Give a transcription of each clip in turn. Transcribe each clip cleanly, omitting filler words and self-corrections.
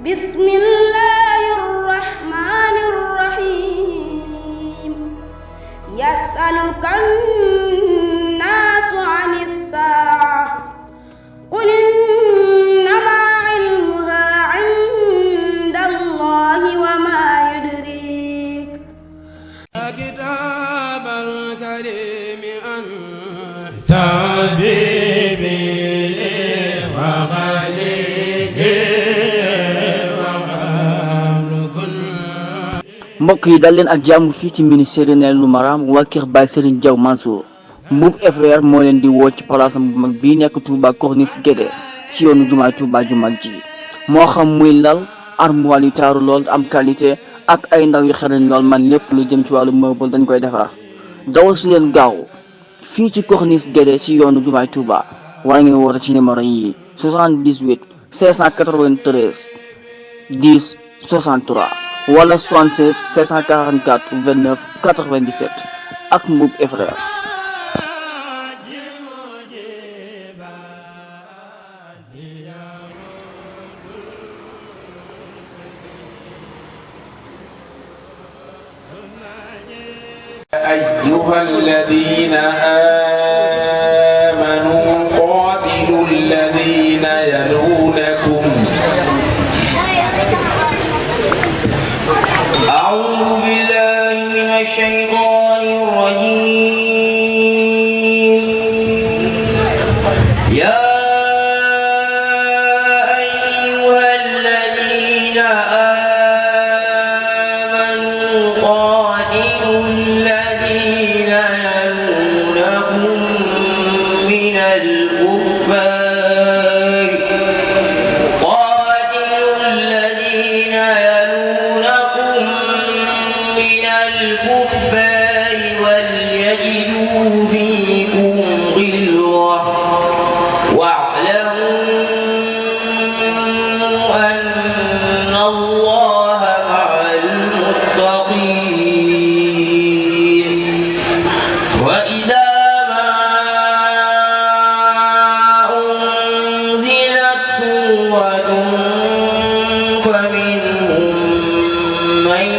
بسم الله الرحمن الرحيم يسألك الناس عن الساعة قل إنما علمها عند الله وما يدريك كتاب الكريم أنت حبيبي mbokk yi dal leen ak jàmm fii ci ministère Neynoul Maram waa kër Baye Serigne Diaw Mansour Mbuub frère moo leen di woo ci place bu mag bii nekk Touba Corniche Guédé ci yoonu jumaay Touba ju mag ji moo xam muy lal armoire yu taaru lool am qualité ak ay ndaw yu xarañ lool man lépp lu jëm ci wàllu meuble dañ koy defar dawal si leen gaaw fii ci Corniche Guédé ci yoonu jumaay Touba wala ngeen woote ci numéro yi 78 593 10 63 wala 76 544 29 97 ak Mbuub frère. أيها الذين آمنوا قاتلوا الذين يلونكم أعوذ بالله من الشيطان الرجيم يا أيها الذين آمنوا قاتلوا الذين يلونكم من الكفار قاتلوا الذين يلونكم من الكفار وليجدوا فيكم غلظة واعلموا أن الله مع المتقين وإذا ما أنزلت سورة فمنهم من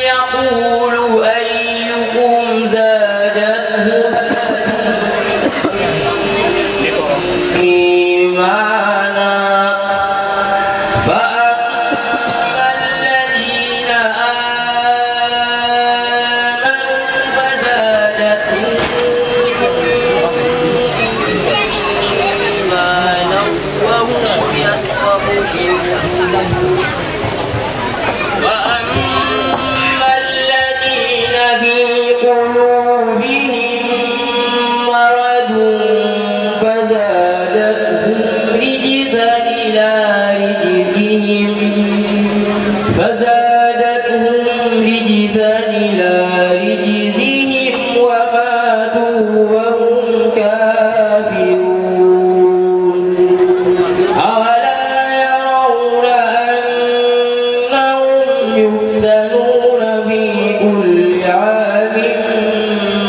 يقول أيكم زادته إيمانا فأما الذين آمنوا فزادتهم إيمانا وهم يستبشرون وأما الذين في قلوبهم مرض فزادتهم رجسا إلى رجسهم وماتوا وهم كافرون أولا يرون أنهم يفتنون في كل عام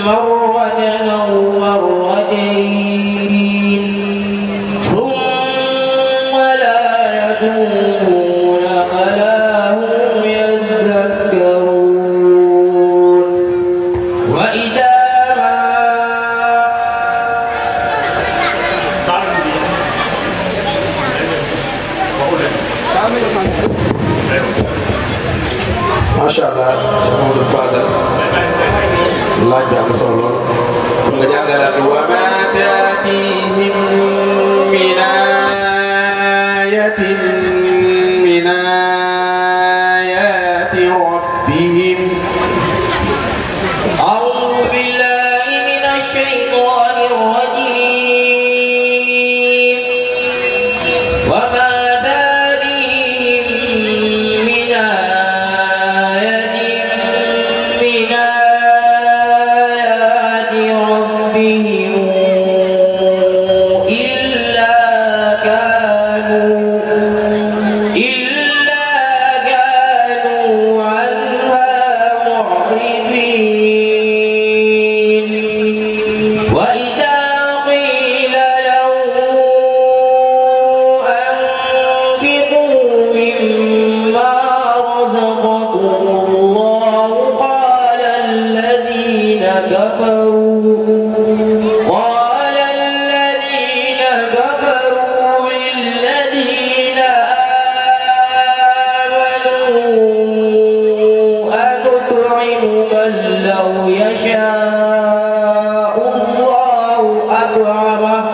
مرة أو مرتين ثم لا يتوبون ولا هم يذكرون وإذا ما شاء الله Cheikh Mamadou Fadal laaj bi am solo lool pour nga jàngalaat wa ma taatihim min ayatin min ayati rabbihim أعوذ بالله من الشيطان الرجيم وما تأتيهم من آية من آيات ربهم وإذا قيل لهم أنفقوا مما رزقكم الله قال الذين كفروا للذين آمنوا أنطعم من لو يشاء الله أطعمه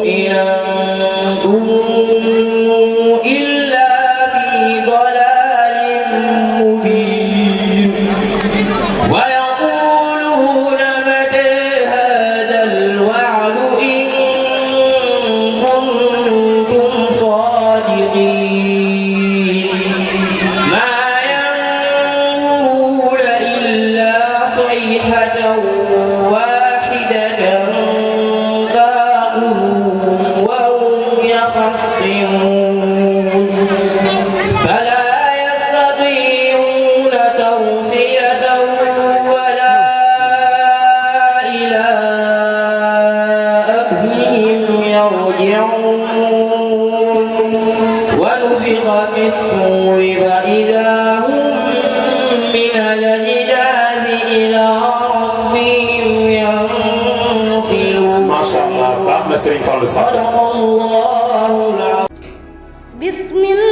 إن أنتم إلا في ضلال مبين ويقولون متى هذا الوعد إن كنتم صادقين ما ينظرون إلا صيحة واحدة تأخذهم وهم يخصمون فلا يستطيعون توصية ولا إلى أهلهم يرجعون ونفخ في الصور فإذا هم من الأجداث إلى ربهم ينسلون. ما شاء الله. baax na Serigne Fallou Sall. صدق الله العظيم. بسم الله